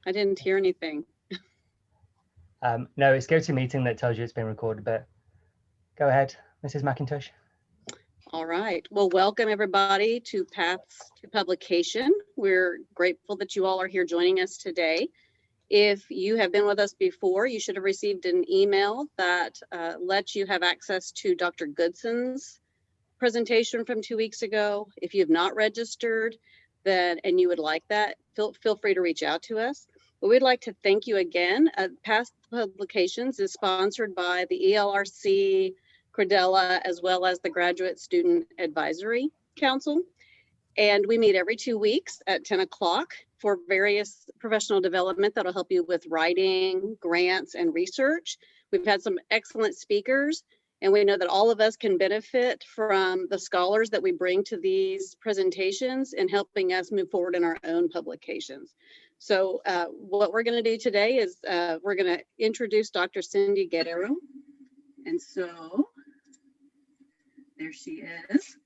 I didn't hear anything. No, it's GoToMeeting that tells you it's been recorded, but go ahead, Mrs. McIntosh. All right. Well, welcome everybody to Paths to Publication. We're grateful that you all are here joining us today. If you have been with us before, you should have received an email that lets you have access to Dr. Goodson's presentation from 2 weeks ago. If you have not registered and you would like that, feel free to reach out to us. But we'd like to thank you again. Past Publications is sponsored by the ELRC, Credella, as well as the Graduate Student Advisory Council. And we meet every 2 weeks at 10 o'clock for various professional development that'll help you with writing, grants, and research. We've had some excellent speakers, and we know that all of us can benefit from the scholars that we bring to these presentations and helping us move forward in our own publications. So what we're going to do today is we're going to introduce Dr. Cindy Guererro. And so there she is.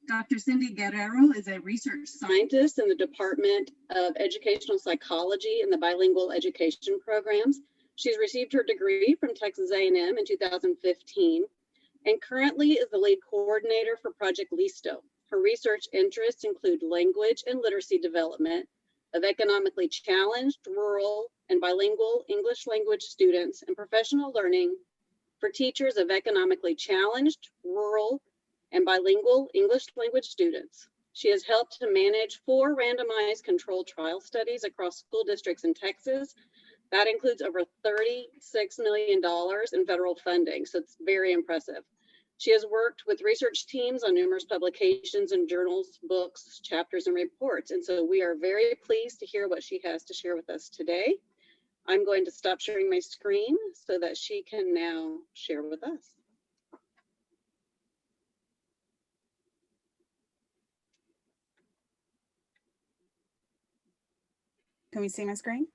Dr. Cindy Guererro is a research scientist in the Department of Educational Psychology in the bilingual education programs. She's received her degree from Texas A&M in 2015 and currently is the lead coordinator for Project LISTO. Her research interests include language and literacy development of economically challenged, rural, and bilingual English language students and professional learning for teachers of economically challenged, rural, and bilingual English language students. She has helped to manage 4 randomized controlled trial studies across school districts in Texas. That includes over $36 million in federal funding, so it's very impressive. She has worked with research teams on numerous publications and journals, books, chapters, and reports. And so we are very pleased to hear what she has to share with us today. I'm going to stop sharing my screen so that she can now share with us. Can we see my screen?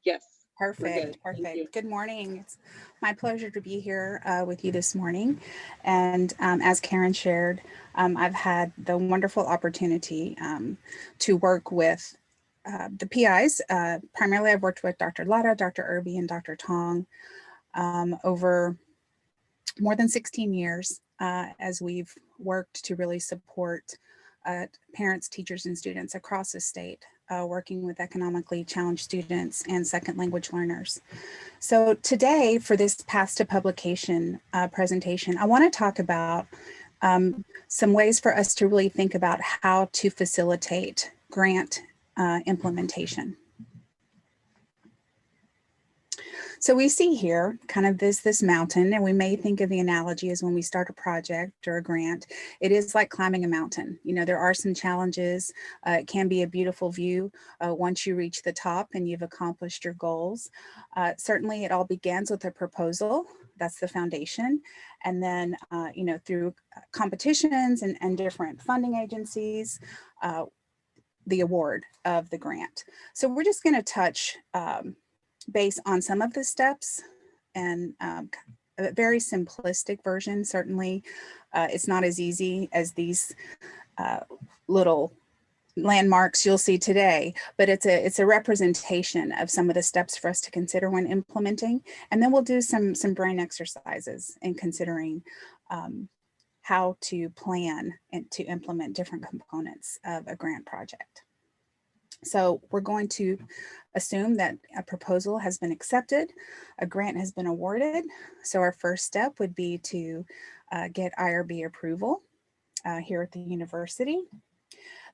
Yes. Perfect. Perfect. Good morning. It's my pleasure to be here with you this morning. And as Karen shared, I've had the wonderful opportunity to work with the PIs. Primarily, I've worked with Dr. Lara, Dr. Irby, and Dr. Tong over more than 16 years as we've worked to really support parents, teachers, and students across the state, working with economically challenged students and second language learners. So today, for this Paths to Publication presentation, I want to talk about some ways for us to really think about how to facilitate grant implementation. So we see here kind of this mountain, and we may think of the analogy as when we start a project or a grant, it is like climbing a mountain. You know, there are some challenges. It can be a beautiful view once you reach the top and you've accomplished your goals. Certainly it all begins with a proposal. That's the foundation. And then, you know, through competitions and different funding agencies, the award of the grant. So we're just going to touch based on some of the steps and a very simplistic version. Certainly, it's not as easy as these little landmarks you'll see today, but it's a representation of some of the steps for us to consider when implementing. And then we'll do some brain exercises in considering how to plan and to implement different components of a grant project. So we're going to assume that a proposal has been accepted, a grant has been awarded. So our first step would be to get IRB approval here at the university.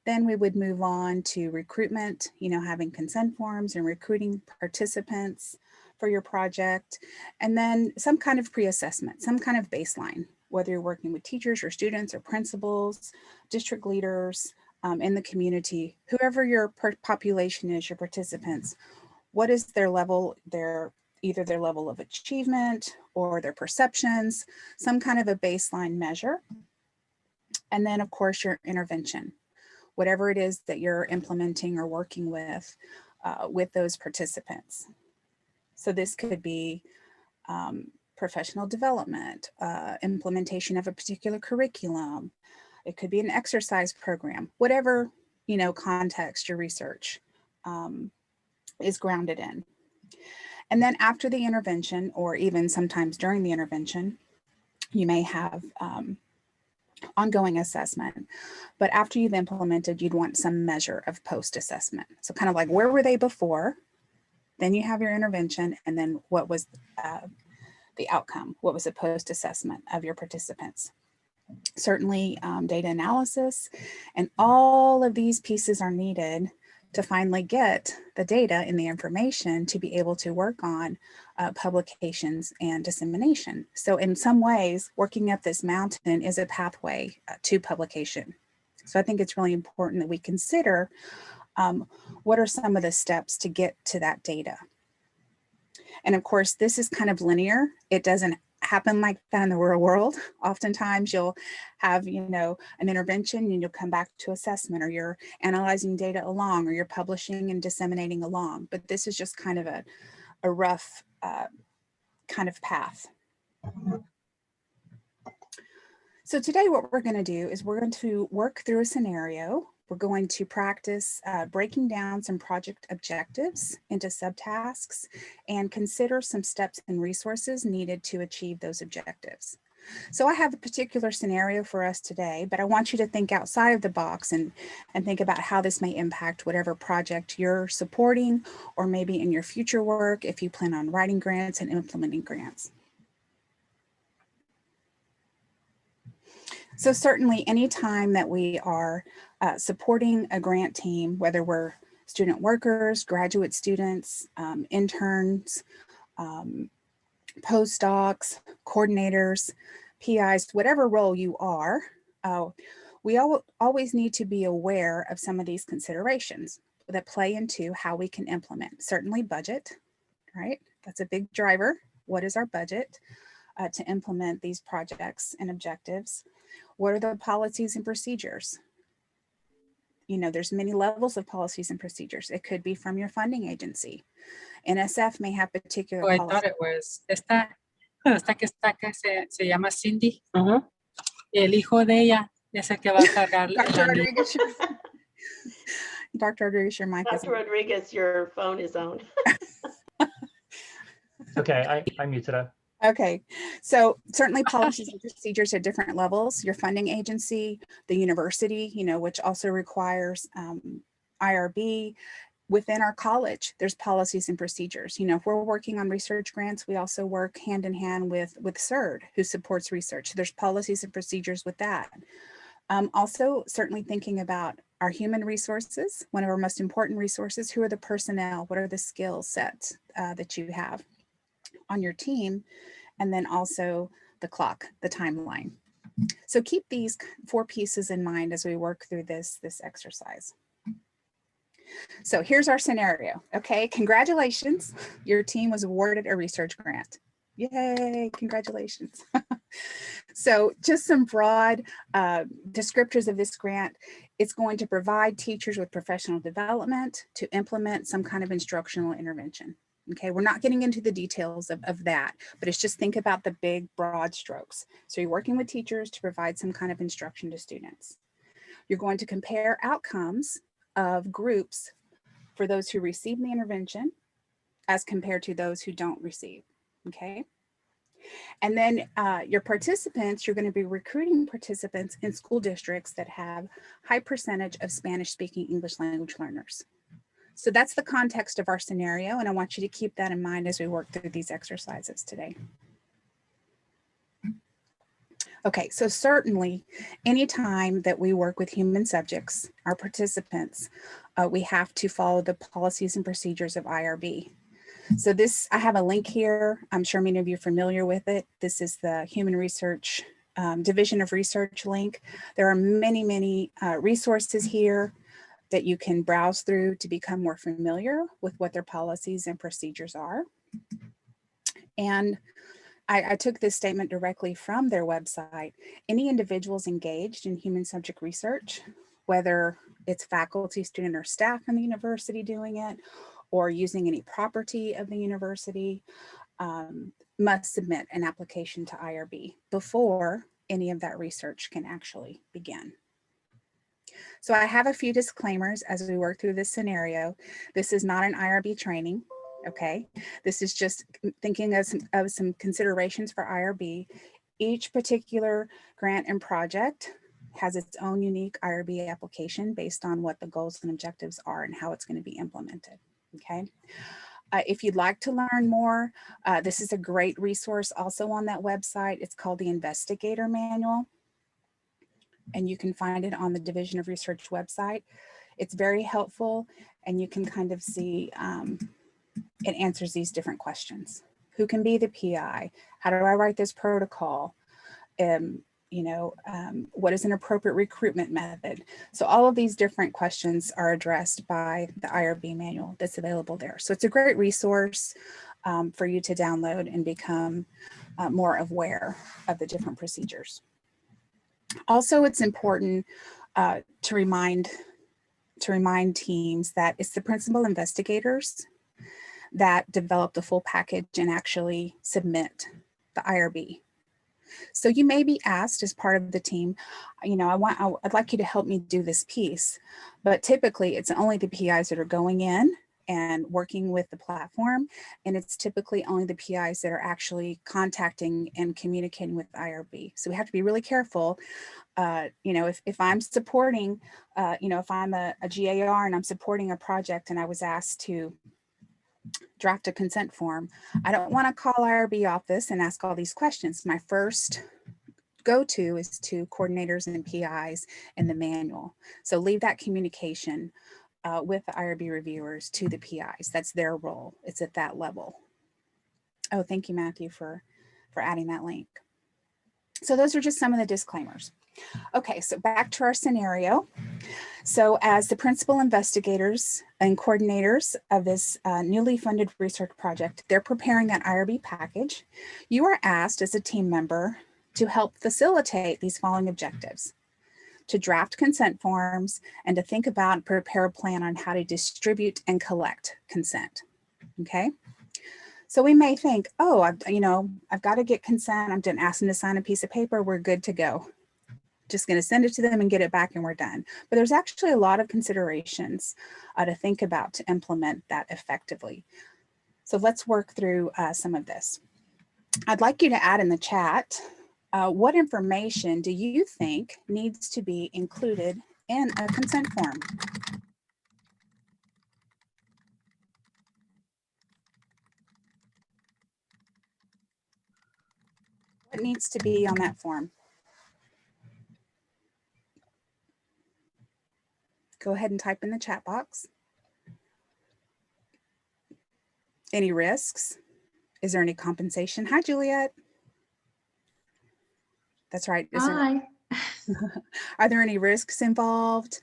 Then we would move on to recruitment, you know, having consent forms and recruiting participants for your project. And then some kind of pre-assessment, some kind of baseline, whether you're working with teachers or students or principals, district leaders, in the community, whoever your population is, your participants, what is their level, either their level of achievement or their perceptions, some kind of a baseline measure. And then of course your intervention, whatever it is that you're implementing or working with those participants. So this could be professional development, implementation of a particular curriculum. It could be an exercise program, whatever, you know, context your research is grounded in. And then after the intervention, or even sometimes during the intervention, you may have ongoing assessment. But after you've implemented, you'd want some measure of post-assessment. So kind of like, where were they before? Then you have your intervention, and then what was the outcome? What was the post-assessment of your participants? Certainly data analysis, and all of these pieces are needed to finally get the data and the information to be able to work on publications and dissemination. So in some ways, working up this mountain is a pathway to publication. So I think it's really important that we consider what are some of the steps to get to that data. And of course, this is kind of linear. It doesn't happen like that in the real world. Oftentimes you'll have, an intervention and you'll come back to assessment, or you're analyzing data along, or you're publishing and disseminating along. But this is just kind of a rough kind of path. So today what we're going to do is we're going to work through a scenario. We're going to practice breaking down some project objectives into subtasks and consider some steps and resources needed to achieve those objectives. So I have a particular scenario for us today, but I want you to think outside of the box and think about how this may impact whatever project you're supporting, or maybe in your future work if you plan on writing grants and implementing grants. So certainly anytime that we are supporting a grant team, whether we're student workers, graduate students, interns, postdocs, coordinators, PIs, whatever role you are, we always need to be aware of some of these considerations that play into how we can implement. Certainly budget, right? That's a big driver. What is our budget to implement these projects and objectives? What are the policies and procedures? There's many levels of policies and procedures. It could be from your funding agency. NSF may have particular Oh, I policies. thought it was esta que está acá se llama Cindy. El hijo de ella es el que va a cargar el Dr. anillo. Rodriguez, Dr. Rodriguez, your mic is Dr. Rodriguez, your phone is on. Okay, I muted her. Okay, so certainly policies and procedures at different levels. Your funding agency, the university, which also requires IRB. Within our college, there's policies and procedures. If we're working on research grants, we also work hand in hand with CERD, who supports research. There's policies and procedures with that. Also, certainly thinking about our human resources, one of our most important resources. Who are the personnel? What are the skill sets that you have on your team? And then also the clock, the timeline. So keep these 4 pieces in mind as we work through this exercise. So here's our scenario. Okay, congratulations. Your team was awarded a research grant. Yay, congratulations. So just some broad descriptors of this grant. It's going to provide teachers with professional development to implement some kind of instructional intervention. Okay, we're not getting into the details of that, but it's just think about the big broad strokes. So you're working with teachers to provide some kind of instruction to students. You're going to compare outcomes of groups for those who receive the intervention as compared to those who don't receive, okay? And then your participants, you're going to be recruiting participants in school districts that have high percentage of Spanish-speaking English language learners. So that's the context of our scenario, and I want you to keep that in mind as we work through these exercises today. Okay, so certainly anytime that we work with human subjects, our participants, we have to follow the policies and procedures of IRB. So this, I have a link here. I'm sure many of you are familiar with it. This is the Human Research Division of Research link. There are many resources here that you can browse through to become more familiar with what their policies and procedures are. And I took this statement directly from their website. Any individuals engaged in human subject research, whether it's faculty, student, or staff in the university doing it, or using any property of the university, must submit an application to IRB before any of that research can actually begin. So I have a few disclaimers as we work through this scenario. This is not an IRB training, okay? This is just thinking of some considerations for IRB. Each particular grant and project has its own unique IRB application based on what the goals and objectives are and how it's going to be implemented, okay? If you'd like to learn more, this is a great resource also on that website. It's called the Investigator Manual, and you can find it on the Division of Research website. It's very helpful, and you can kind of see it answers these different questions. Who can be the PI? How do I write this protocol? What is an appropriate recruitment method? So all of these different questions are addressed by the IRB manual that's available there. So it's a great resource for you to download and become more aware of the different procedures. Also, it's important to remind teams that it's the principal investigators that develop the full package and actually submit the IRB. So you may be asked as part of the team, I'd like you to help me do this piece, but typically it's only the PIs that are going in and working with the platform, and it's typically only the PIs that are actually contacting and communicating with IRB. So we have to be really careful. If I'm supporting, if I'm a GAR and I'm supporting a project and I was asked to draft a consent form, I don't want to call IRB office and ask all these questions. My first go-to is to coordinators and PIs in the manual. So leave that communication with the IRB reviewers to the PIs. That's their role. It's at that level. Oh, thank you, Matthew, for adding that link. So those are just some of the disclaimers. Okay, so back to our scenario. So as the principal investigators and coordinators of this newly funded research project, they're preparing that IRB package. You are asked as a team member to help facilitate these following objectives: to draft consent forms and to think about and prepare a plan on how to distribute and collect consent, okay? So we may think, oh, I've got to get consent. I'm done asking to sign a piece of paper. We're good to go. Just going to send it to them and get it back and we're done. But there's actually a lot of considerations to think about to implement that effectively. So let's work through some of this. I'd like you to add in the chat, what information do you think needs to be included in a consent form? What needs to be on that form? Go ahead and type in the chat box. Any risks? Is there any compensation? Hi, Juliet. That's right. Hi. Are there any risks involved?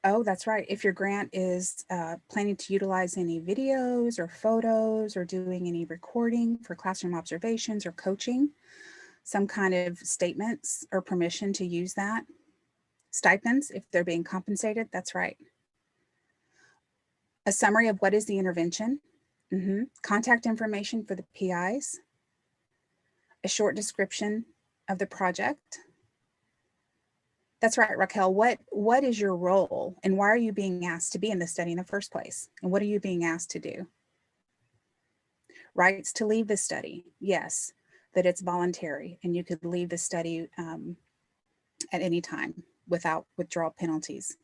Oh, that's right. If your grant is planning to utilize any videos or photos or doing any recording for classroom observations or coaching, some kind of statements or permission to use that. Stipends, if they're being compensated, that's right. A summary of what is the intervention. Contact information for the PIs. A short description of the project. That's right, Raquel. What is your role and why are you being asked to be in the study in the first place? And what are you being asked to do? Rights to leave the study. Yes, that it's voluntary and you could leave the study at any time without withdrawal penalties.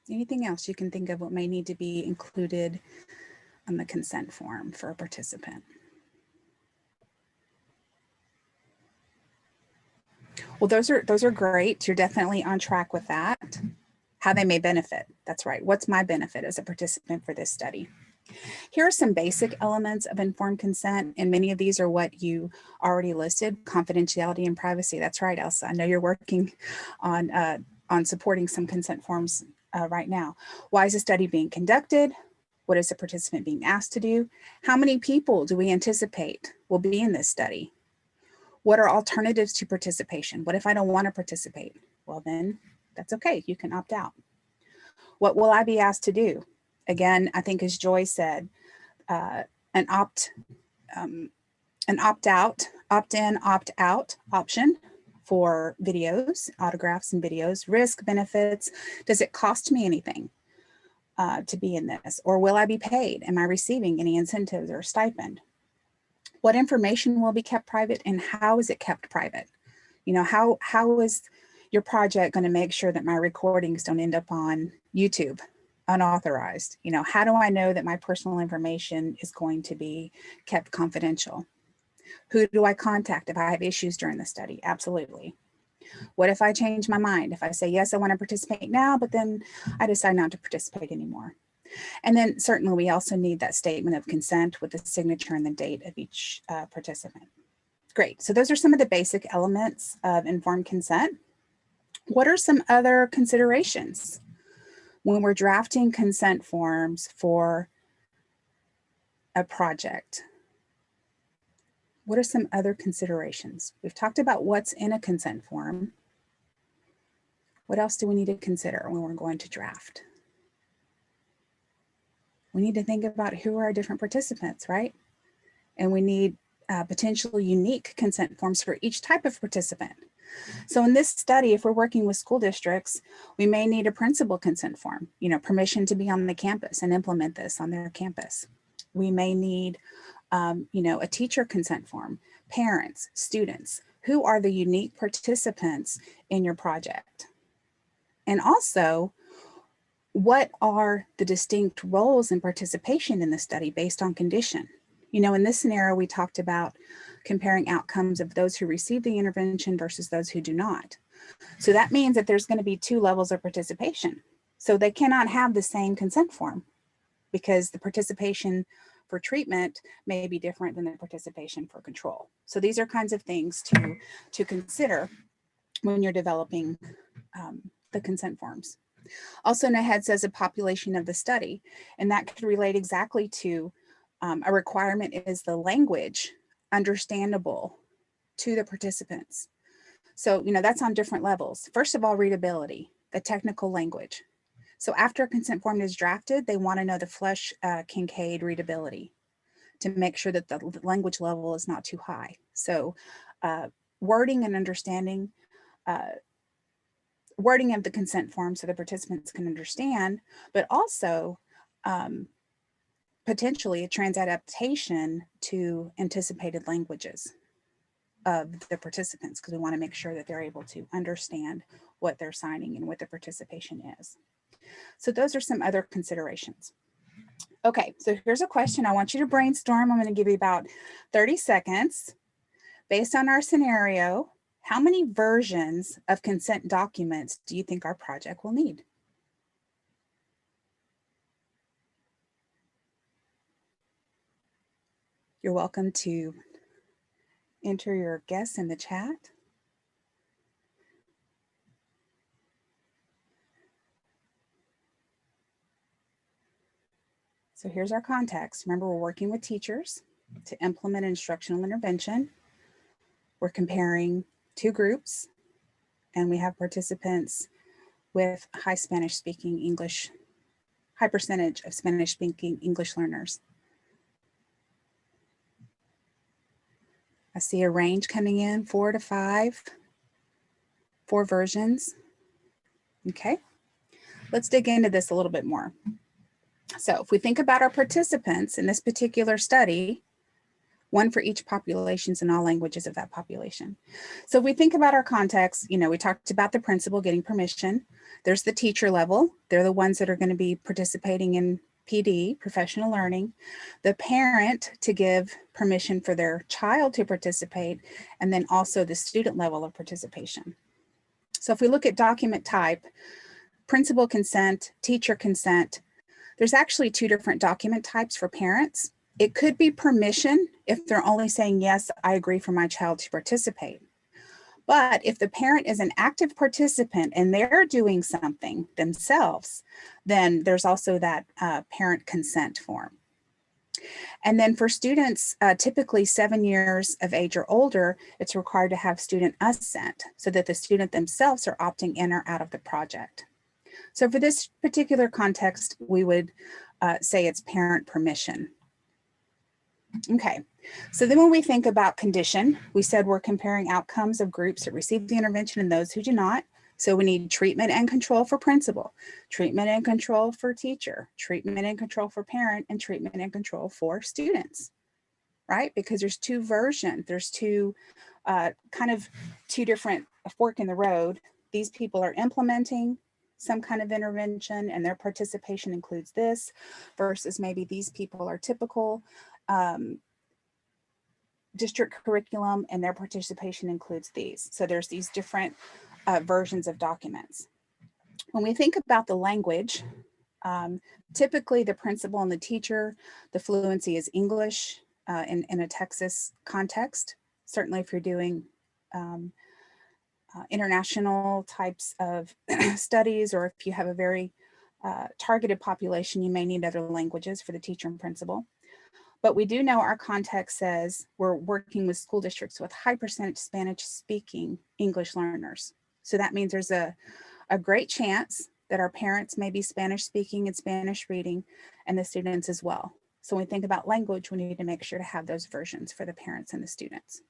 Anything else you can think of what may need to be included on the consent form for a participant? Well, those are great. You're definitely on track with that. How they may benefit. That's right. What's my benefit as a participant for this study? Here are some basic elements of informed consent, and many of these are what you already listed: confidentiality and privacy. That's right, Elsa. I know you're working on supporting some consent forms right now. Why is the study being conducted? What is the participant being asked to do? How many people do we anticipate will be in this study? What are alternatives to participation? What if I don't want to participate? Well, then that's okay. You can opt out. What will I be asked to do? Again, I think as Joy said, an an opt-out, opt-in, opt-out option for videos, autographs and videos, risk, benefits. Does it cost me anything to be in this? Or will I be paid? Am I receiving any incentives or stipend? What information will be kept private and how is it kept private? You know, how is your project going to make sure that my recordings don't end up on YouTube unauthorized? You know, how do I know that my personal information is going to be kept confidential? Who do I contact if I have issues during the study? Absolutely. What if I change my mind? If I say, yes, I want to participate now, but then I decide not to participate anymore. And then certainly we also need that statement of consent with the signature and the date of each participant. Great. So those are some of the basic elements of informed consent. What are some other considerations when we're drafting consent forms for a project? What are some other considerations? We've talked about what's in a consent form. What else do we need to consider when we're going to draft? We need to think about who are our different participants, right? And we need potentially unique consent forms for each type of participant. So in this study, if we're working with school districts, we may need a principal consent form, you know, permission to be on the campus and implement this on their campus. We may need you know, a teacher consent form, parents, students, who are the unique participants in your project? And also, what are the distinct roles and participation in the study based on condition? You know, in this scenario, we talked about comparing outcomes of those who receive the intervention versus those who do not. So that means that there's going to be two levels of participation. So they cannot have the same consent form because the participation for treatment may be different than the participation for control. So these are kinds of things to consider when you're developing the consent forms. Also, NAHED says a population of the study, and that could relate exactly to a requirement is the language understandable to the participants. So, you know, that's on different levels. First of all, readability, the technical language. So after a consent form is drafted, they want to know the Flush-Kincaid readability to make sure that the language level is not too high. So wording and understanding, wording of the consent form so the participants can understand, but also potentially a transadaptation to anticipated languages of the participants, because we want to make sure that they're able to understand what they're signing and what the participation is. So those are some other considerations. Okay, so here's a question I want you to brainstorm. I'm going to give you about 30 seconds. Based on our scenario, how many versions of consent documents do you think our project will need? You're welcome to enter your guess in the chat. So here's our context. Remember, we're working with teachers to implement instructional intervention. We're comparing two groups, and we have participants with high Spanish speaking English, high percentage of Spanish speaking English learners. I see a range coming in, 4 to 5, 4 versions. Okay, let's dig into this a little bit more. So if we think about our participants in this particular study, one for each populations in all languages of that population. So if we think about our context, you know, we talked about the principal getting permission. There's the teacher level. They're the ones that are going to be participating in PD, professional learning. The parent to give permission for their child to participate, and then also the student level of participation. So if we look at document type, principal consent, teacher consent, there's actually 2 different document types for parents. It could be permission if they're only saying, yes, I agree for my child to participate. But if the parent is an active participant and they're doing something themselves, then there's also that parent consent form. And then for students, typically 7 years of age or older, it's required to have student assent so that the student themselves are opting in or out of the project. So for this particular context, we would say it's parent permission. Okay, So then when we think about condition, we said we're comparing outcomes of groups that receive the intervention and those who do not. So we need treatment and control for principal, treatment and control for teacher, treatment and control for parent, and treatment and control for students, right? Because there's two versions, there's two different fork in the road. These people are implementing some kind of intervention and their participation includes this versus maybe these people are typical district curriculum and their participation includes these. So there's these different versions of documents. When we think about the language, typically the principal and the teacher, the fluency is English in a Texas context. Certainly if you're doing international types of studies, or if you have a very targeted population, you may need other languages for the teacher and principal. But we do know our context says we're working with school districts with high percentage Spanish speaking English learners. So that means there's a great chance that our parents may be Spanish speaking and Spanish reading and the students as well. So when we think about language, we need to make sure to have those versions for the parents and the students.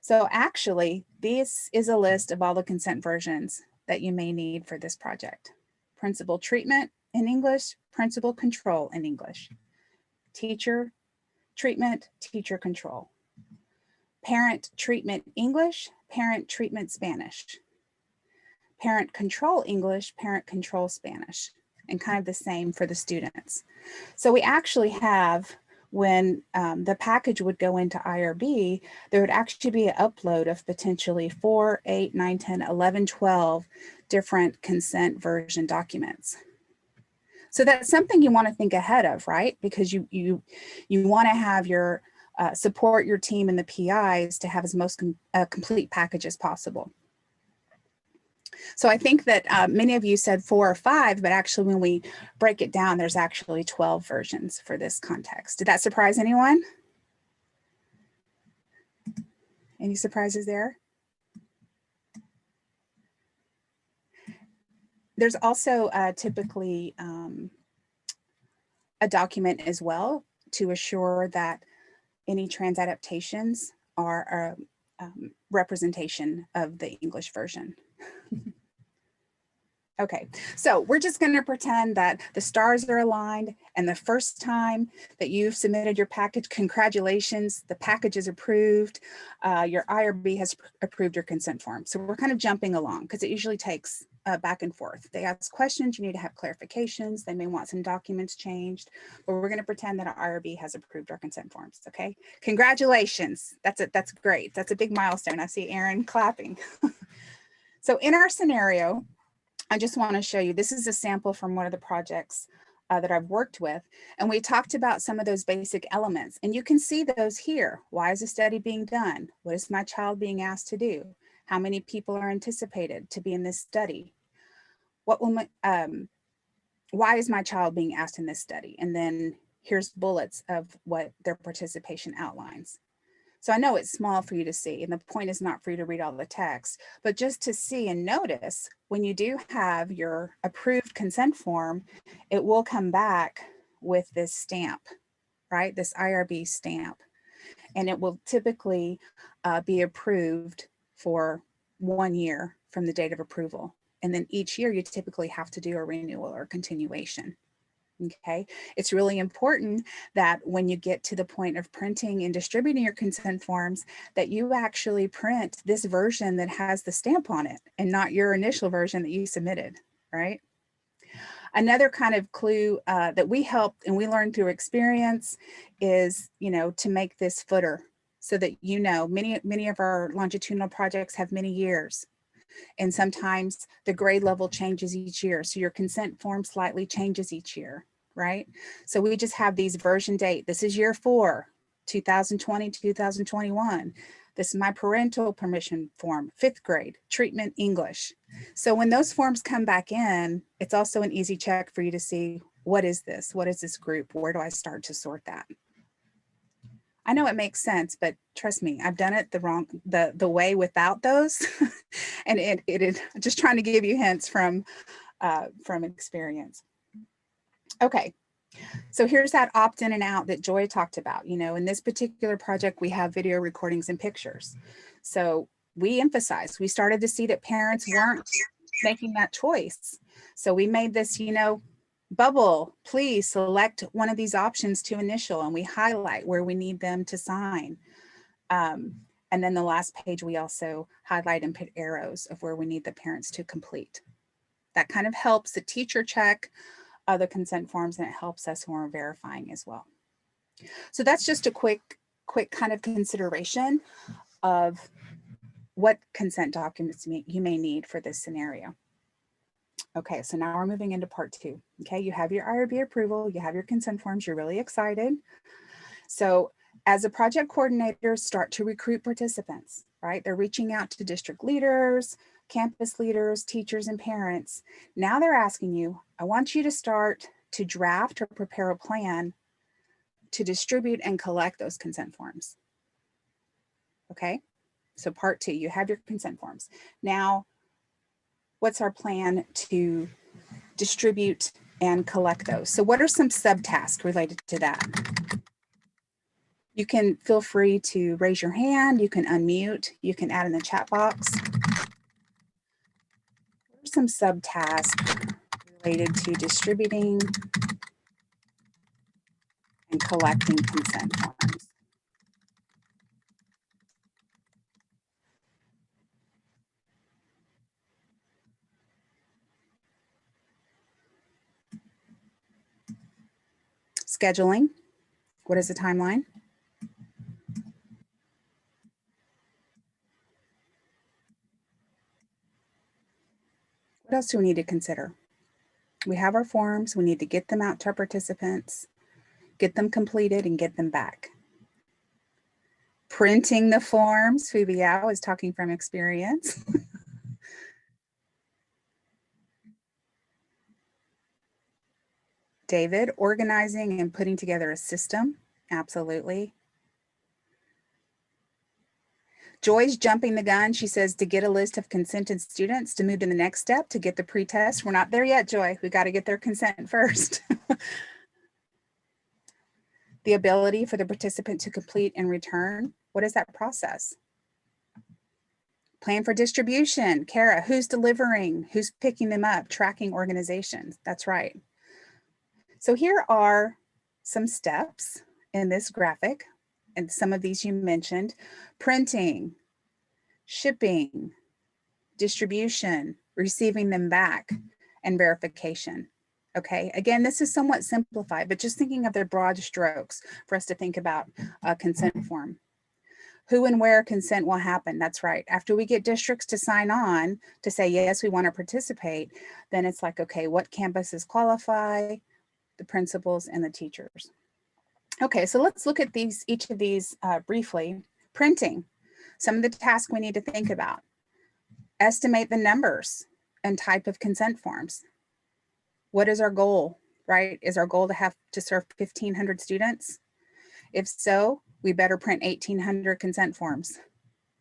So actually, this is a list of all the consent versions that you may need for this project. Principal treatment in English, principal control in English. Teacher treatment, teacher control. Parent treatment English, parent treatment Spanish. Parent control English, parent control Spanish, and kind of the same for the students. So we actually have, when the package would go into IRB, there would actually be an upload of potentially 4, 8, 9, 10, 11, 12 different consent version documents. So that's something you want to think ahead of, right? Because you want to have your support your team and the PIs to have as most complete package as possible. So I think that many of you said 4 or 5, but actually when we break it down, there's actually 12 versions for this context. Did that surprise anyone? Any surprises there? There's also typically a document as well to assure that any trans adaptations are a representation of the English version. Okay, so we're just going to pretend that the stars are aligned and the first time that you've submitted your package, congratulations, the package is approved. Your IRB has approved your consent form. So we're kind of jumping along because it usually takes back and forth. They ask questions, you need to have clarifications. They may want some documents changed, but we're going to pretend that our IRB has approved our consent forms, okay? Congratulations, that's it, that's great. That's a big milestone. I see Aaron clapping. So in our scenario, I just want to show you, this is a sample from one of the projects that I've worked with. And we talked about some of those basic elements and you can see those here. Why is the study being done? What is my child being asked to do? How many people are anticipated to be in this study? What will my, why is my child being asked in this study? And then here's bullets of what their participation outlines. So I know it's small for you to see, and the point is not for you to read all the text, but just to see and notice when you do have your approved consent form, it will come back with this stamp, right? This IRB stamp, and it will typically be approved for 1 year from the date of approval. And then each year you typically have to do a renewal or continuation. Okay, it's really important that when you get to the point of printing and distributing your consent forms, that you actually print this version that has the stamp on it and not your initial version that you submitted, right? Another kind of clue that we helped and we learned through experience is, to make this footer so that, many of our longitudinal projects have many years. And sometimes the grade level changes each year. So your consent form slightly changes each year, right? So we just have these version date. This is year 4, 2020, 2021. This is my parental permission form, 5th grade, treatment English. So when those forms come back in, it's also an easy check for you to see, what is this? What is this group? Where do I start to sort that? I know it makes sense, but trust me, I've done it the way without those. And it is just trying to give you hints from experience. Okay, So here's that opt-in and out that Joy talked about. You know, in this particular project, we have video recordings and pictures. So we emphasized, we started to see that parents weren't making that choice. So we made this, you know, bubble, please select one of these options to initial, and we highlight where we need them to sign. And then the last page, we also highlight and put arrows of where we need the parents to complete. That kind of helps the teacher check other consent forms, and it helps us when we're verifying as well. So that's just a quick kind of consideration of what consent documents you may need for this scenario. Okay, so now we're moving into part 2. Okay, you have your IRB approval, you have your consent forms, you're really excited. So as a project coordinator, start to recruit participants, right? They're reaching out to district leaders, campus leaders, teachers, and parents. Now they're asking you, I want you to start to draft or prepare a plan to distribute and collect those consent forms. Okay, so part 2, you have your consent forms. Now, what's our plan to distribute and collect those? So what are some subtasks related to that? You can feel free to raise your hand, you can unmute, you can add in the chat box. What are some subtasks related to distributing and collecting consent forms? Scheduling, what is the timeline? What else do we need to consider? We have our forms, we need to get them out to our participants, get them completed, and get them back. Printing the forms, Phoebe Yao is talking from experience. David, organizing and putting together a system, absolutely. Joy's jumping the gun. She says to get a list of consented students to move to the next step to get the pre-test. We're not there yet, Joy. We got to get their consent first. The ability for the participant to complete and return. What is that process? Plan for distribution. Kara, who's delivering? Who's picking them up? Tracking organizations. That's right. So here are some steps in this graphic. And some of these you mentioned: printing, shipping, distribution, receiving them back, and verification. Okay, again, this is somewhat simplified, but just thinking of the broad strokes for us to think about a consent form. Who and where consent will happen, that's right. After we get districts to sign on to say, yes, we want to participate, then it's like, okay, what campuses qualify, the principals and the teachers. Okay, so let's look at each of these briefly. Printing, some of the tasks we need to think about. Estimate the numbers and type of consent forms. What is our goal, right? Is our goal to have to serve 1,500 students? If so, we better print 1,800 consent forms,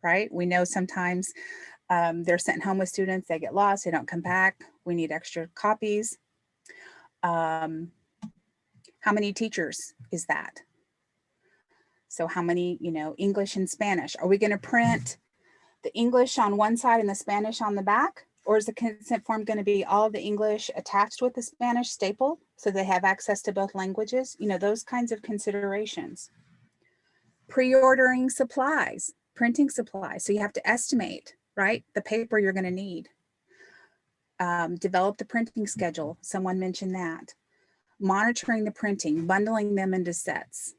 right? We know sometimes they're sent home with students, they get lost, they don't come back. We need extra copies. How many teachers is that? So how many, English and Spanish? Are we going to print the English on one side and the Spanish on the back? Or is the consent form going to be all of the English attached with the Spanish staple so they have access to both languages? Those kinds of considerations. Pre-ordering supplies, printing supplies. So you have to estimate, right, the paper you're going to need. Develop the printing schedule. Someone mentioned that. Monitoring the printing, bundling them into sets.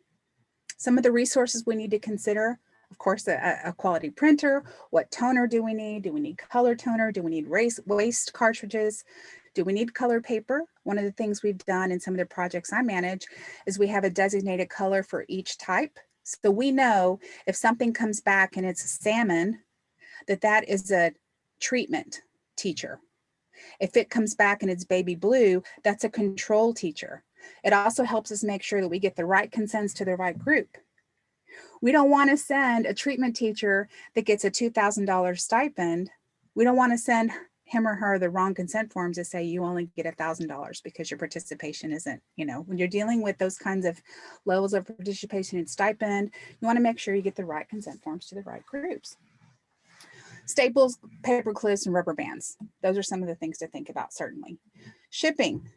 Some of the resources we need to consider, of course, a quality printer. What toner do we need? Do we need color toner? Do we need waste cartridges? Do we need color paper? One of the things we've done in some of the projects I manage is we have a designated color for each type. So we know if something comes back and it's salmon, that is a treatment teacher. If it comes back and it's baby blue, that's a control teacher. It also helps us make sure that we get the right consents to the right group. We don't want to send a treatment teacher that gets a $2,000 stipend. We don't want to send him or her the wrong consent forms to say you only get $1,000 because your participation isn't, when you're dealing with those kinds of levels of participation and stipend, you want to make sure you get the right consent forms to the right groups. Staples, paper clips, and rubber bands. Those are some of the things to think about, certainly. Shipping.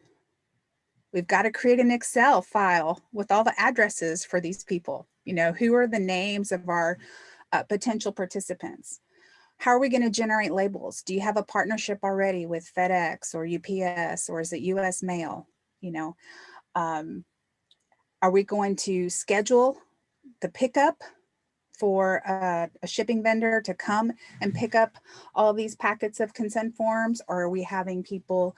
We've got to create an Excel file with all the addresses for these people. Who are the names of our potential participants? How are we going to generate labels? Do you have a partnership already with FedEx or UPS, or is it US Mail? Are we going to schedule the pickup for a shipping vendor to come and pick up all these packets of consent forms? Or are we having people,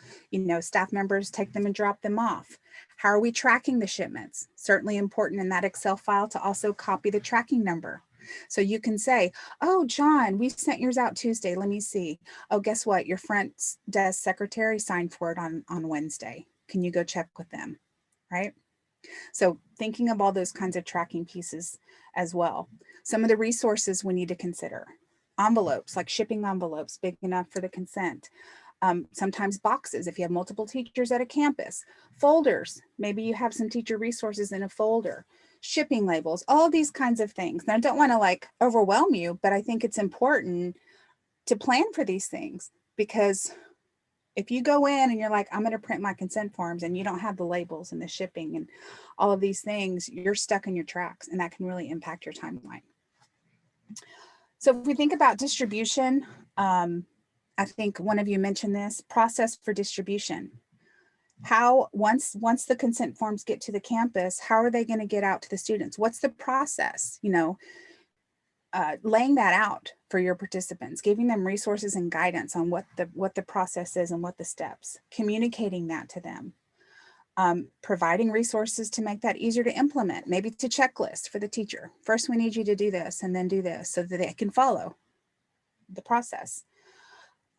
staff members take them and drop them off? How are we tracking the shipments? Certainly important in that Excel file to also copy the tracking number. So you can say, oh, John, we sent yours out Tuesday. Let me see. Oh, guess what? Your front desk secretary signed for it on Wednesday. Can you go check with them? Right? So thinking of all those kinds of tracking pieces as well. Some of the resources we need to consider. Envelopes, like shipping envelopes, big enough for the consent. Sometimes boxes, if you have multiple teachers at a campus. Folders, maybe you have some teacher resources in a folder. Shipping labels, all of these kinds of things. Now, I don't want to overwhelm you, but I think it's important to plan for these things, because if you go in and you're like, I'm going to print my consent forms, and you don't have the labels and the shipping and all of these things, you're stuck in your tracks, and that can really impact your timeline. So if we think about distribution, I think one of you mentioned this process for distribution. How, once the consent forms get to the campus, how are they going to get out to the students? What's the process? Laying that out for your participants, giving them resources and guidance on what the process is and what the steps, communicating that to them, providing resources to make that easier to implement, maybe to checklist for the teacher. First, we need you to do this and then do this so that they can follow the process.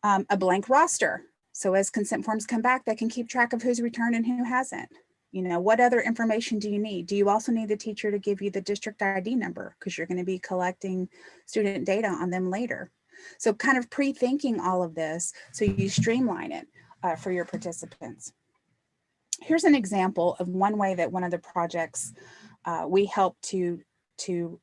A blank roster. So as consent forms come back, they can keep track of who's returned and who hasn't. What other information do you need? Do you also need the teacher to give you the district ID number, because you're going to be collecting student data on them later? So kind of pre-thinking all of this so you streamline it for your participants. Here's an example of one way that one of the projects we help to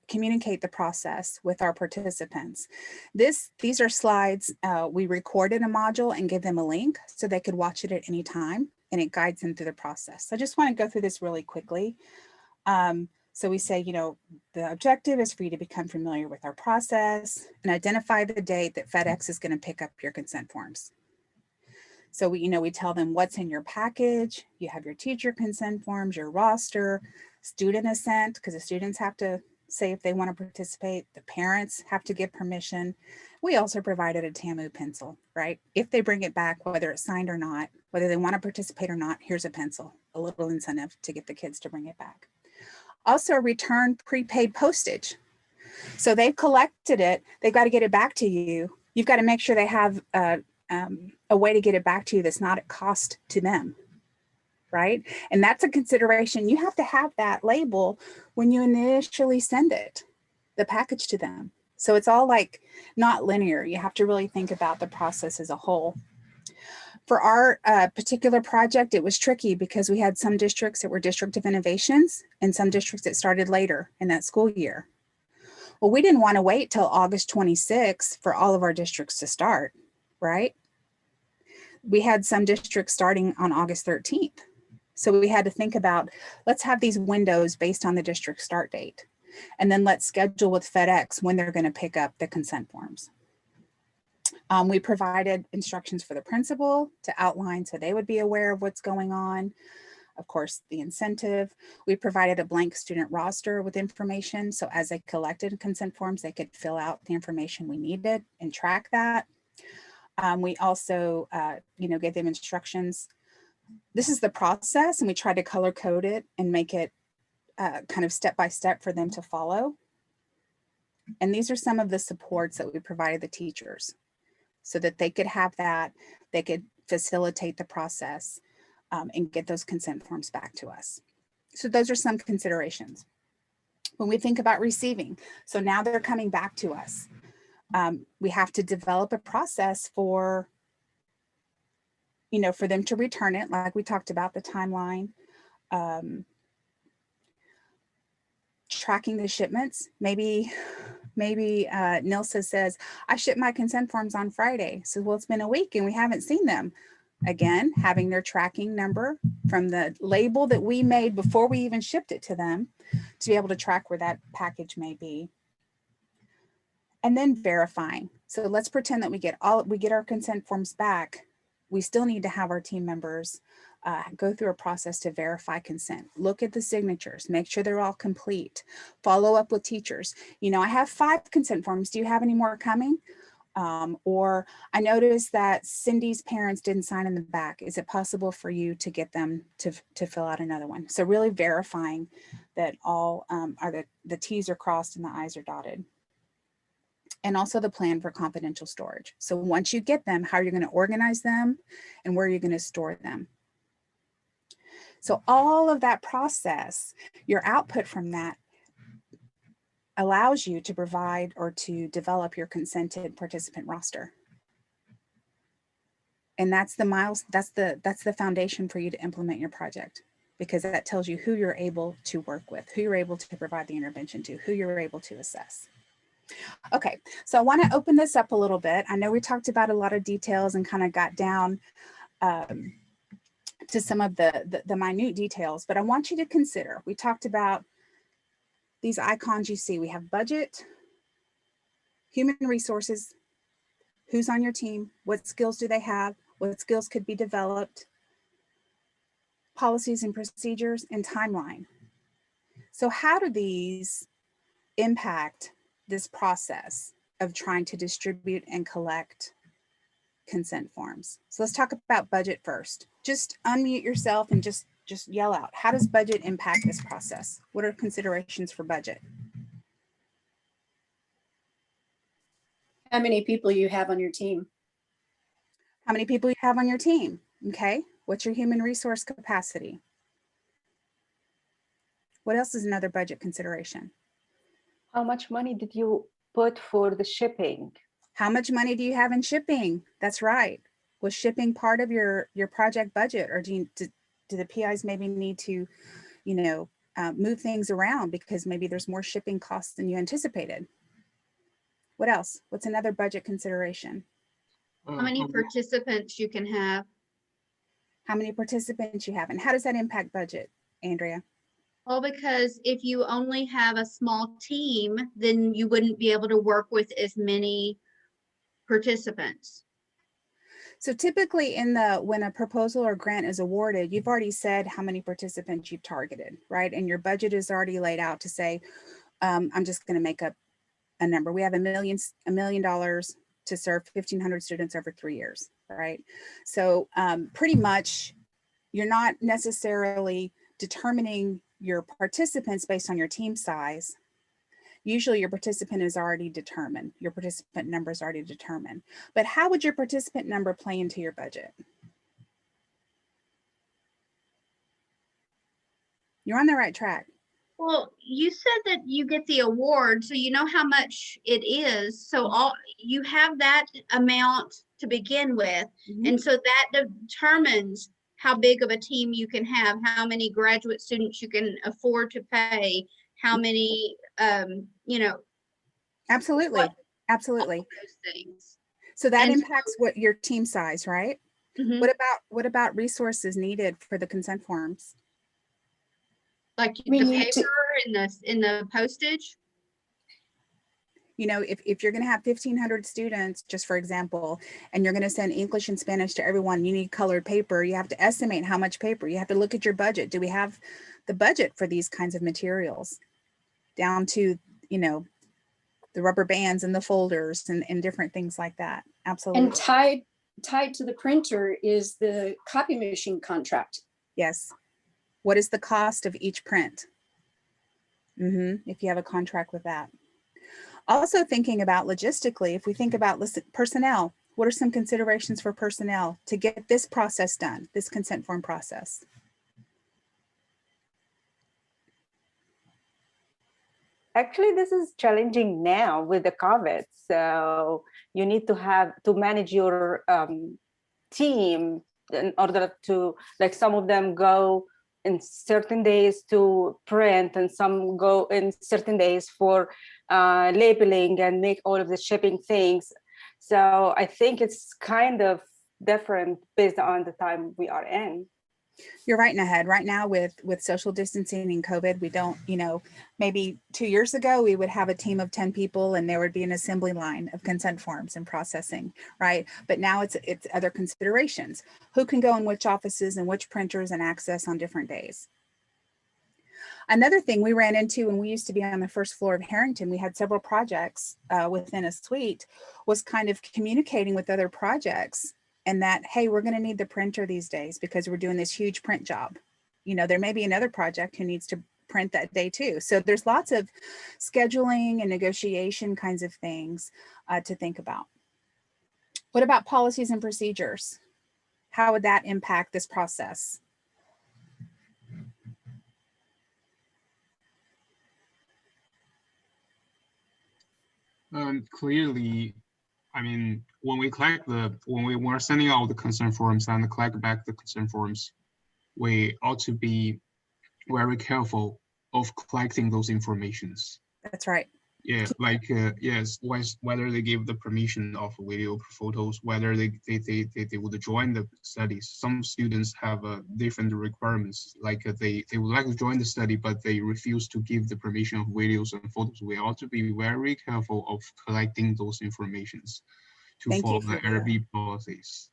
communicate the process with our participants. These are slides. We recorded a module and give them a link so they could watch it at any time, and it guides them through the process. So I just want to go through this really quickly. So we say, the objective is for you to become familiar with our process and identify the date that FedEx is going to pick up your consent forms. So we tell them what's in your package. You have your teacher consent forms, your roster, student assent, because the students have to say if they want to participate. The parents have to give permission. We also provided a TAMU pencil, right? If they bring it back, whether it's signed or not, whether they want to participate or not, here's a pencil, a little incentive to get the kids to bring it back. Also, return prepaid postage. So they've collected it. They've got to get it back to you. You've got to make sure they have a way to get it back to you that's not at cost to them, right? And that's a consideration. You have to have that label when you initially send it, the package to them. So it's all not linear. You have to really think about the process as a whole. For our particular project, it was tricky because we had some districts that were District of Innovations and some districts that started later in that school year. Well, we didn't want to wait till August 26th for all of our districts to start, right? We had some districts starting on August 13th. So we had to think about, let's have these windows based on the district start date. And then let's schedule with FedEx when they're going to pick up the consent forms. We provided instructions for the principal to outline so they would be aware of what's going on. Of course, the incentive. We provided a blank student roster with information. So as they collected consent forms, they could fill out the information we needed and track that. We also, gave them instructions. This is the process, and we tried to color code it and make it kind of step-by-step for them to follow. And these are some of the supports that we provided the teachers so that they could have that, they could facilitate the process and get those consent forms back to us. So those are some considerations. When we think about receiving, so now they're coming back to us. We have to develop a process for for them to return it, like we talked about, the timeline. Tracking the shipments. Maybe Nilsa says, I shipped my consent forms on Friday. So, well, it's been a week and we haven't seen them. Again, having their tracking number from the label that we made before we even shipped it to them to be able to track where that package may be. And then verifying. So let's pretend that we get our consent forms back. We still need to have our team members go through a process to verify consent. Look at the signatures, make sure they're all complete. Follow up with teachers. I have 5 consent forms. Do you have any more coming? Or I noticed that Cindy's parents didn't sign in the back. Is it possible for you to get them to fill out another one? So really verifying that all the T's are crossed and the I's are dotted. And also the plan for confidential storage. So once you get them, how are you going to organize them and where are you going to store them? So all of that process, your output from that allows you to provide or to develop your consented participant roster. And that's the foundation for you to implement your project, because that tells you who you're able to work with, who you're able to provide the intervention to, who you're able to assess. Okay, so I want to open this up a little bit. I know we talked about a lot of details and kind of got down to some of the minute details, but I want you to consider, we talked about these icons you see. We have budget, human resources, who's on your team, what skills do they have, what skills could be developed, policies and procedures, and timeline. So how do these impact this process of trying to distribute and collect consent forms? So let's talk about budget first. Just unmute yourself and just yell out. How does budget impact this process? What are considerations for budget? How many people you have on your team? How many people you have on your team? Okay. What's your human resource capacity? What else is another budget consideration? How much money did you put for the shipping? How much money do you have in shipping? That's right. Was shipping part of your project budget, or do the PIs maybe need to, move things around because maybe there's more shipping costs than you anticipated? What else? What's another budget consideration? How many participants you can have? How many participants you have, and how does that impact budget, Andrea? Well, because if you only have a small team, then you wouldn't be able to work with as many participants. So typically when a proposal or grant is awarded, you've already said how many participants you've targeted, right? And your budget is already laid out to say, I'm just going to make up a number. We have $1 million to serve 1,500 students over 3 years, right? So pretty much you're not necessarily determining your participants based on your team size. Usually your participant is already determined. Your participant number is already determined. But how would your participant number play into your budget? You're on the right track. Well, you said that you get the award, so you know how much it is. So you have that amount to begin with. Mm-hmm. And so that determines how big of a team you can have, how many graduate students you can afford to pay, how many, Absolutely. Absolutely. Those things. So that impacts what your team size, right? Mm-hmm. What about resources needed for the consent forms? Like the paper in the postage? If you're going to have 1,500 students, just for example, and you're going to send English and Spanish to everyone, you need colored paper. You have to estimate how much paper. You have to look at your budget. Do we have the budget for these kinds of materials? Down to, the rubber bands and the folders and different things like that. Absolutely. And tied to the printer is the copy machine contract. Yes. What is the cost of each print? If you have a contract with that. Also thinking about logistically, if we think about personnel, what are some considerations for personnel to get this process done, this consent form process? Actually, this is challenging now with the COVID. So you need to manage your team in order to, like, some of them go in certain days to print and some go in certain days for labeling and make all of the shipping things. So I think it's kind of different based on the time we are in. You're right in the head. Right now with social distancing and COVID, we don't, maybe 2 years ago, we would have a team of 10 people and there would be an assembly line of consent forms and processing, right? But now it's other considerations. Who can go in which offices and which printers and access on different days. Another thing we ran into when we used to be on the first floor of Harrington, we had several projects within a suite, was kind of communicating with other projects and that, hey, we're going to need the printer these days because we're doing this huge print job. There may be another project who needs to print that day too. So there's lots of scheduling and negotiation kinds of things to think about. What about policies and procedures? How would that impact this process? Clearly, I mean, when we were sending out the consent forms and collect back the consent forms, we ought to be very careful of collecting those informations. That's right. Yeah, like yes, whether they give the permission of video photos, whether they would join the studies. Some students have different requirements, like they would like to join the study, but they refuse to give the permission of videos and photos. We ought to be very careful of collecting those informations to follow the IRB policies.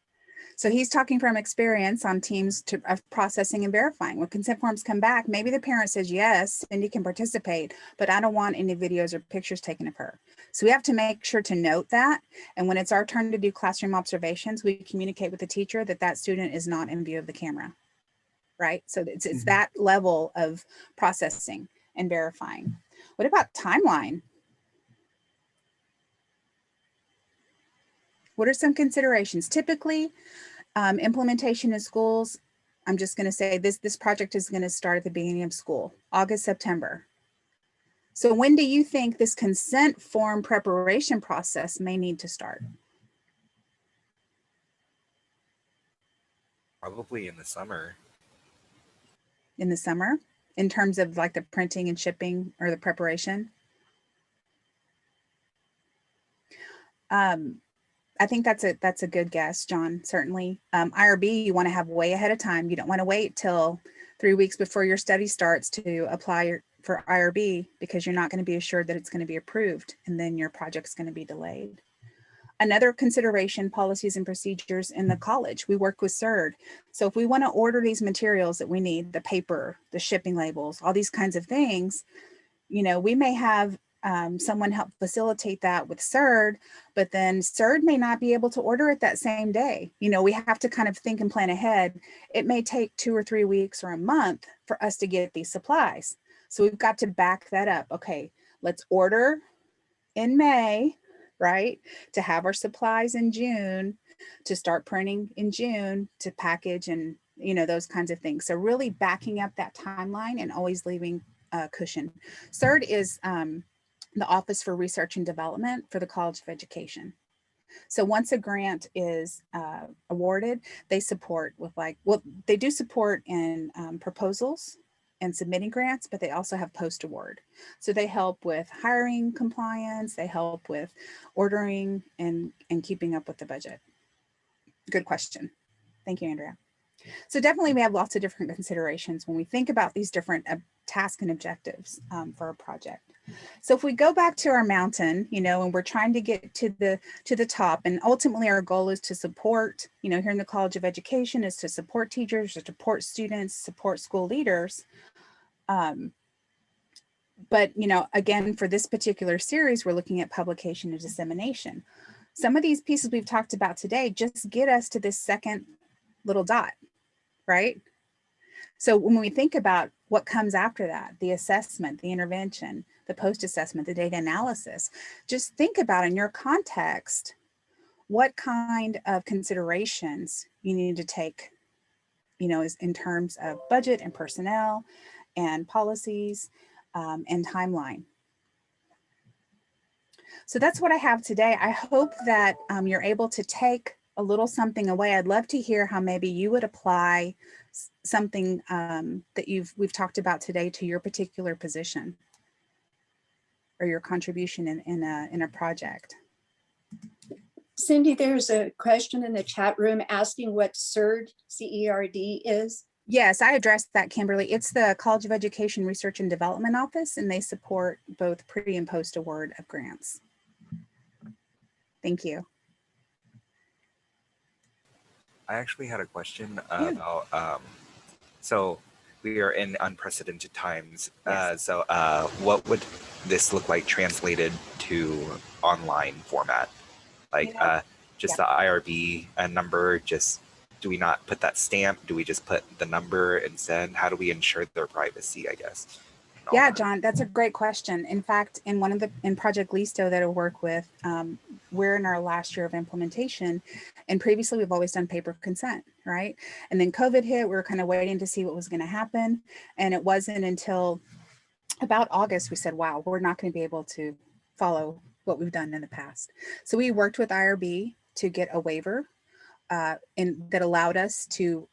So he's talking from experience on teams of processing and verifying. When consent forms come back, maybe the parent says, yes, Cindy can participate, but I don't want any videos or pictures taken of her. So we have to make sure to note that. And when it's our turn to do classroom observations, we communicate with the teacher that that student is not in view of the camera, right? So it's that level of processing and verifying. What about timeline? What are some considerations? Typically, implementation in schools, I'm just going to say this project is going to start at the beginning of school, August, September. So when do you think this consent form preparation process may need to start? Probably in the summer. In the summer, in terms of like the printing and shipping or the preparation? I think that's a good guess, John, certainly. IRB, you want to have way ahead of time. You don't want to wait till 3 weeks before your study starts to apply for IRB because you're not going to be assured that it's going to be approved and then your project's going to be delayed. Another consideration, policies and procedures in the college. We work with CERD. So if we want to order these materials that we need, the paper, the shipping labels, all these kinds of things, we may have someone help facilitate that with CERD, but then CERD may not be able to order it that same day. We have to kind of think and plan ahead. It may take 2 or 3 weeks or a month for us to get these supplies. So we've got to back that up. Okay, let's order in May, right? To have our supplies in June, to start printing in June, to package and, those kinds of things. So really backing up that timeline and always leaving a cushion. CERD is the Office for Research and Development for the College of Education. So once a grant is awarded, they support with they do support in proposals and submitting grants, but they also have post-award. So they help with hiring compliance, they help with ordering and keeping up with the budget. Good question. Thank you, Andrea. So definitely we have lots of different considerations when we think about these different tasks and objectives for a project. So if we go back to our mountain, and we're trying to get to the top, and ultimately our goal is to support, here in the College of Education is to support teachers, to support students, support school leaders. But, again, for this particular series, we're looking at publication and dissemination. Some of these pieces we've talked about today just get us to this second little dot, right? So when we think about what comes after that, the assessment, the intervention, the post-assessment, the data analysis, just think about in your context, what kind of considerations you need to take, is in terms of budget and personnel and policies and timeline. So that's what I have today. I hope that you're able to take a little something away, I'd love to hear how maybe you would apply something that we've talked about today to your particular position or your contribution in a project. Cindy, there's a question in the chat room asking what CERD, C-E-R-D is. Yes, I addressed that, Kimberly. It's the College of Education Research and Development Office, and they support both pre and post award of grants. Thank you. I actually had a question Yeah. about, so we are in unprecedented times. Yes. So what would this look like translated to online format? Like just the IRB number, just, do we not put that stamp? Do we just put the number and send? How do we ensure their privacy, I guess? Yeah, John, that's a great question. In fact, in Project Listo that I work with, we're in our last year of implementation, and previously we've always done paper consent, right? And then COVID hit, we were kind of waiting to see what was going to happen. And it wasn't until about August, we said, wow, we're not going to be able to follow what we've done in the past. So we worked with IRB to get a waiver that allowed us to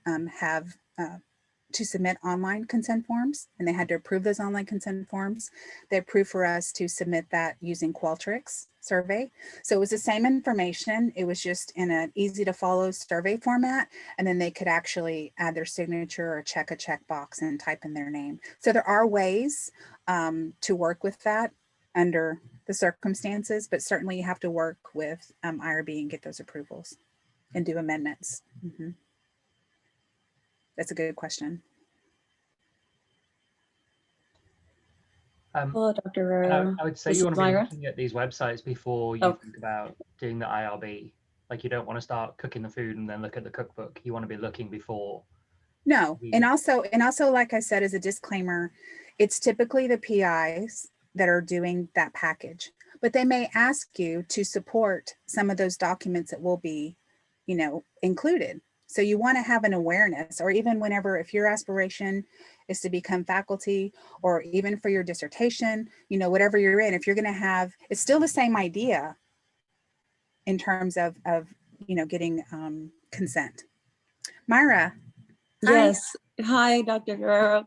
to submit online consent forms, and they had to approve those online consent forms. They approved for us to submit that using Qualtrics survey. So it was the same information. It was just in an easy to follow survey format, and then they could actually add their signature or check a checkbox and type in their name. So there are ways to work with that under the circumstances, but certainly you have to work with IRB and get those approvals and do amendments. Mm-hmm. That's a good question. Hello, Dr. Guerrero. I would say This you is want to be Myra. looking at these websites before you think about doing the IRB. Like, you don't want to start cooking the food and then look at the cookbook. You want to be looking before. No, and also, like I said, as a disclaimer, it's typically the PIs that are doing that package, but they may ask you to support some of those documents that will be, included. So you want to have an awareness, or even whenever, if your aspiration is to become faculty, or even for your dissertation, whatever you're in, if you're going to have, it's still the same idea in terms of getting consent. Myra. Yes. Hi, Dr. Guerrero.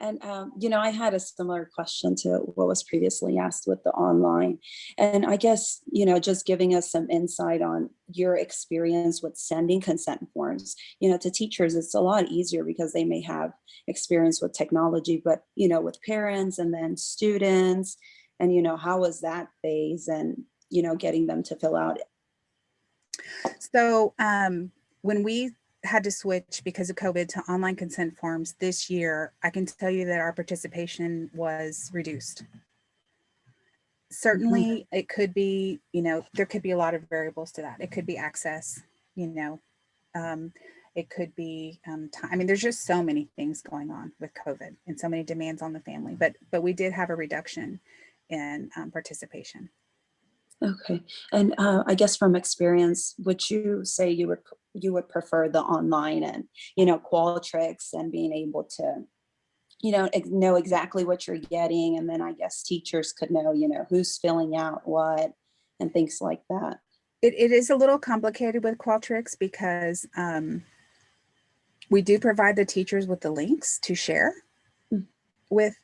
And, I had a similar question to what was previously asked with the online. And I guess, just giving us some insight on your experience with sending consent forms, to teachers, it's a lot easier because they may have experience with technology, but, with parents and then students, and, how was that phase and, getting them to fill out? So when we had to switch because of COVID to online consent forms this year, I can tell you that our participation was reduced. Certainly, it could be, there could be a lot of variables to that. It could be access, it could be time. I mean, there's just so many things going on with COVID and so many demands on the family, but we did have a reduction in participation. Okay. And I guess from experience, would you say you would prefer the online and, Qualtrics and being able to, know exactly what you're getting? And then I guess teachers could know, who's filling out what and things like that. It is a little complicated with Qualtrics because we do provide the teachers with the links to share with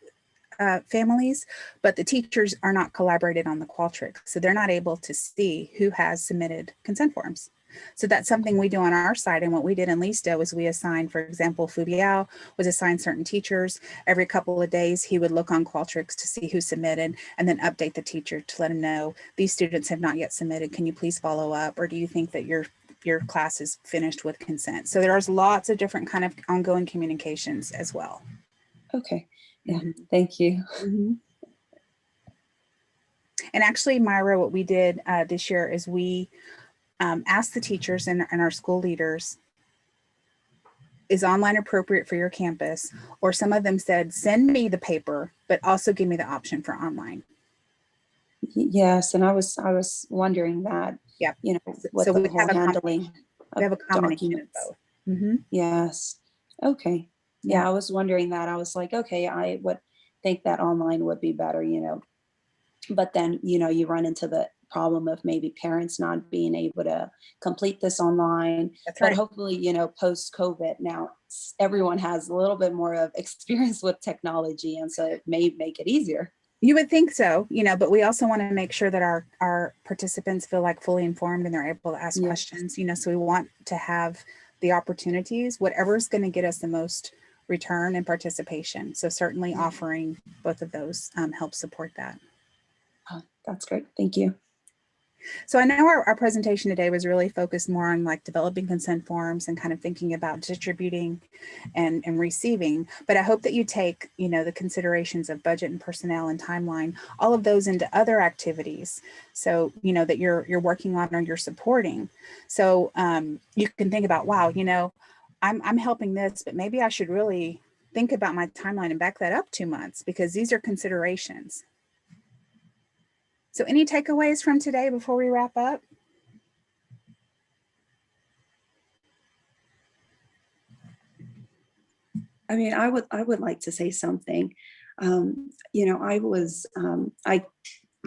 families, but the teachers are not collaborated on the Qualtrics, so they're not able to see who has submitted consent forms. So that's something we do on our side. And what we did in Listo is we assigned, for example, Fubiao was assigned certain teachers. Every couple of days, he would look on Qualtrics to see who submitted and then update the teacher to let him know, these students have not yet submitted. Can you please follow up? Or do you think that your class is finished with consent? So there's lots of different kind of ongoing communications as well. Okay. Yeah, thank you. Mm-hmm. And actually, Myra, what we did this year is we asked the teachers and our school leaders, is online appropriate for your campus? Or some of them said, send me the paper, but also give me the option for online. Yes, and I was wondering that. Yeah. What so the we whole have handling. We have a combination of documents. both. Mm-hmm. Yes. Okay. Yeah, I was wondering that. I was like, okay, I would think that online would be better, but then, you run into problem of maybe parents not being able to complete this online. That's But right. hopefully, post COVID now, everyone has a little bit more of experience with technology, and so it may make it easier. You would think so, but we also want to make sure that our participants feel like fully informed and they're able to ask Yeah. questions, so we want to have the opportunities, whatever's going to get us the most return and participation. So certainly offering both of those helps support that. Oh, that's great. Thank you. So I know our presentation today was really focused more on like developing consent forms and kind of thinking about distributing and receiving, but I hope that you take, the considerations of budget and personnel and timeline, all of those into other activities. So, that you're working on or you're supporting. So you can think about, wow, I'm helping this, but maybe I should really think about my timeline and back that up 2 months, because these are considerations. So any takeaways from today before we wrap up? I mean, I would like to say something. I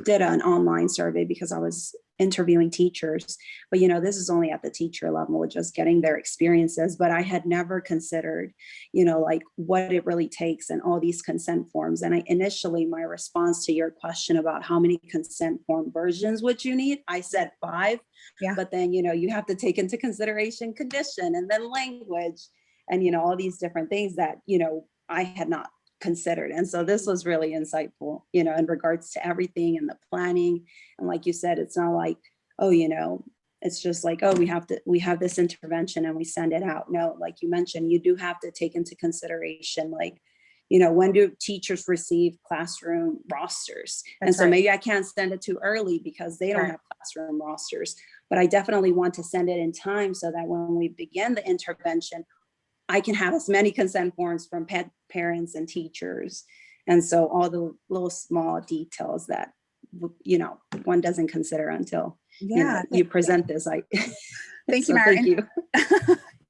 did an online survey because I was interviewing teachers, but this is only at the teacher level, just getting their experiences. But I had never considered, like what it really takes and all these consent forms. And initially my response to your question about how many consent form versions would you need, I said 5. Yeah. But then, you have to take into consideration condition and then language and, all these different things that, I had not considered. And so this was really insightful, in regards to everything and the planning. And like you said, it's not like, oh, it's just like, oh, we have this intervention and we send it out. No, like you mentioned, you do have to take into consideration, like, when do teachers receive classroom rosters? And so maybe I can't send it too early because they don't have classroom rosters, but I definitely want to send it in time so that when we begin the intervention, I can have as many consent forms from parents and teachers. And so all the little small details that, one doesn't consider until you present this. Thank you, Mara. Thank you.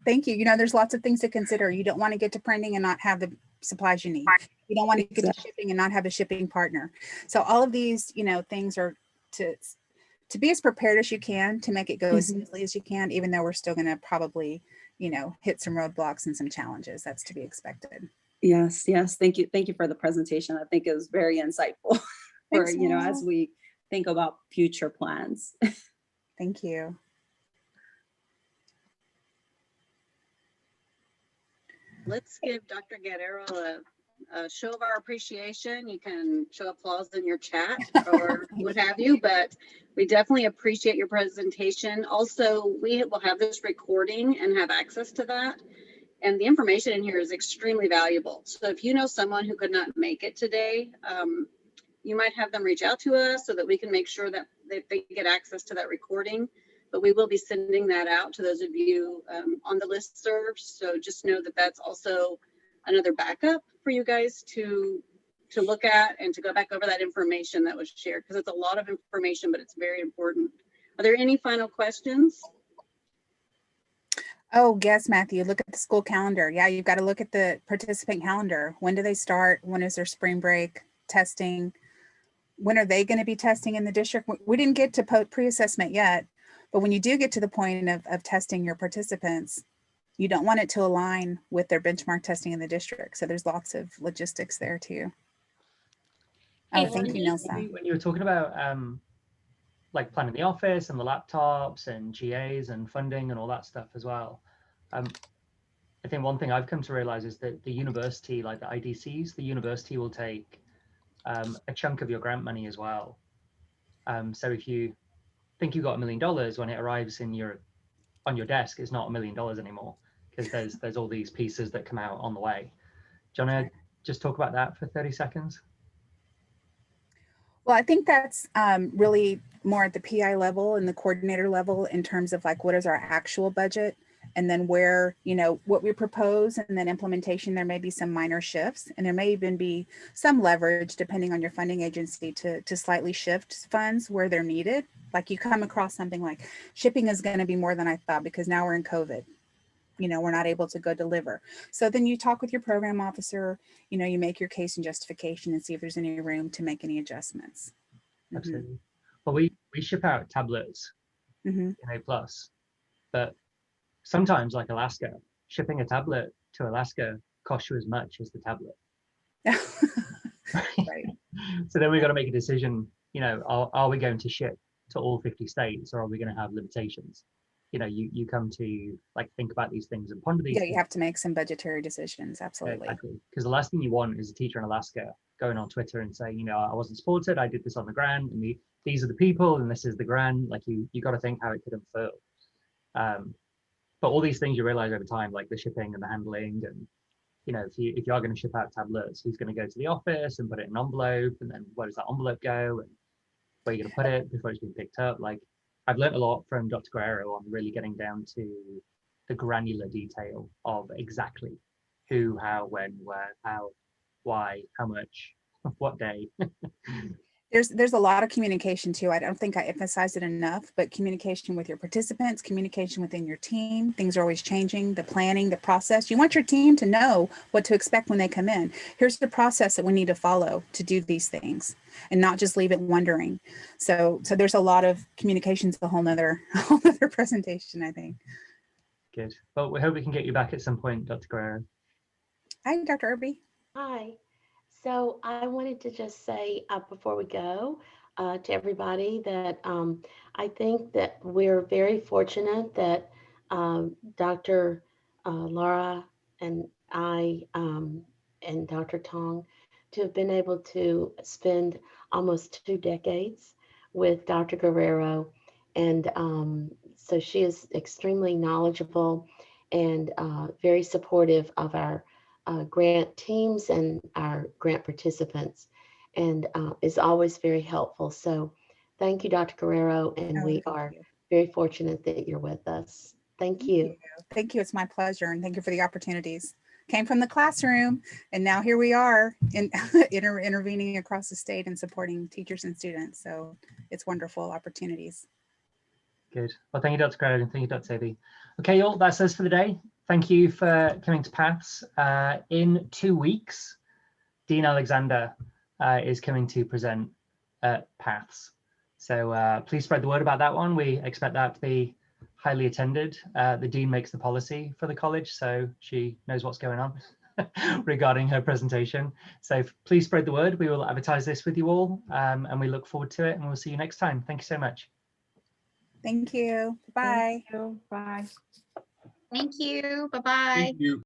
Thank you. There's lots of things to consider. You don't want to get to printing and not have the supplies you need. You don't want to get to shipping and not have a shipping partner. So all of these, things are to be as prepared as you can to make it go as smoothly as you can, even though we're still going to probably hit some roadblocks and some challenges. That's to be expected. Yes. Thank you. Thank you for the presentation. I think it was very insightful for, as we think about future plans. Thank you. Let's give Dr. Guerrero a show of our appreciation. You can show applause in your chat or what have you, but we definitely appreciate your presentation. Also, we will have this recording and have access to that. And the information in here is extremely valuable. So if you know someone who could not make it today, you might have them reach out to us so that we can make sure that they get access to that recording. But we will be sending that out to those of you on the listserv. So just know that that's also another backup for you guys to look at and to go back over that information that was shared, because it's a lot of information, but it's very important. Are there any final questions? Oh, yes, Matthew, look at the school calendar. Yeah, you've got to look at the participant calendar. When do they start? When is their spring break? Testing? When are they going to be testing in the district? We didn't get to pre-assessment yet, but when you do get to the point of testing your participants, you don't want it to align with their benchmark testing in the district. So there's lots of logistics there too. Oh, thank you, Nilsa. When you were talking about like planning the office and the laptops and GAs and funding and all that stuff as well. I think one thing I've come to realize is that the university, like the IDCs, the university will take a chunk of your grant money as well. So if you think you got $1 million, when it arrives on your desk, it's not $1 million anymore, because there's all these pieces that come out on the way. Do you want to just talk about that for 30 seconds? Well, I think that's really more at the PI level and the coordinator level in terms of like, what is our actual budget? And then where, what we propose and then implementation, there may be some minor shifts, and there may even be some leverage depending on your funding agency to slightly shift funds where they're needed. Like you come across something like shipping is going to be more than I thought because now we're in COVID. We're not able to go deliver. So then you talk with your program officer, you make your case and justification and see if there's any room to make any adjustments. Absolutely. But we ship out tablets Mhm. in A+, but sometimes, like Alaska, shipping a tablet to Alaska costs you as much as the tablet. Right. So then we've got to make a decision, you know, are we going to ship to all 50 states, or are we going to have limitations? You know, you come to like think about these things and ponder these Yeah, things. you have to make some budgetary decisions. Absolutely. Exactly. Because the last thing you want is a teacher in Alaska going on Twitter and saying, you know, I wasn't supported, I did this on the grant, and these are the people, and this is the grant. Like you got to think how it could unfurl. But all these things you realize over time, like the shipping and the handling, and you know, if you are going to ship out tablets, who's going to go to the office and put it in an envelope, and then where does that envelope go, and where are you going to put it before it's being picked up? Like I've learned a lot from Dr. Guerrero on really getting down to the granular detail of exactly who, how, when, where, how, why, how much, what day. There's a lot of communication too. I don't think I emphasized it enough, but communication with your participants, communication within your team. Things are always changing, the planning, the process. You want your team to know what to expect when they come in. Here's the process that we need to follow to do these things and not just leave it wondering. So there's a lot of communications, a whole nother presentation, I think. Good. Well, we hope we can get you back at some point, Dr. Guerrero. Hi, Dr. Irby. Hi. So I wanted to just say before we go to everybody that I think that we're very fortunate that Dr. Laura and I and Dr. Tong to have been able to spend almost 2 decades with Dr. Guerrero. And so she is extremely knowledgeable and very supportive of our grant teams and our grant participants, and is always very helpful. So thank you, Dr. Guerrero, and we are very fortunate that you're with us. Thank you. Thank you. It's my pleasure. And thank you for the opportunities. Came from the classroom, and now here we are in intervening across the state and supporting teachers and students. So it's wonderful opportunities. Good. Well, thank you, Dr. Guerrero, and thank you, Dr. Sadie. Okay, y'all, that's us for the day. Thank you for coming to Paths. In 2 weeks, Dean Alexander is coming to present at Paths. So please spread the word about that one. We expect that to be highly attended. The Dean makes the policy for the college, so she knows what's going on regarding her presentation. So please spread the word. We will advertise this with you all, and we look forward to it, and we'll see you next time. Thank you so much. Thank you. Bye. Thank you. Bye. Thank you. Bye-bye. Thank you.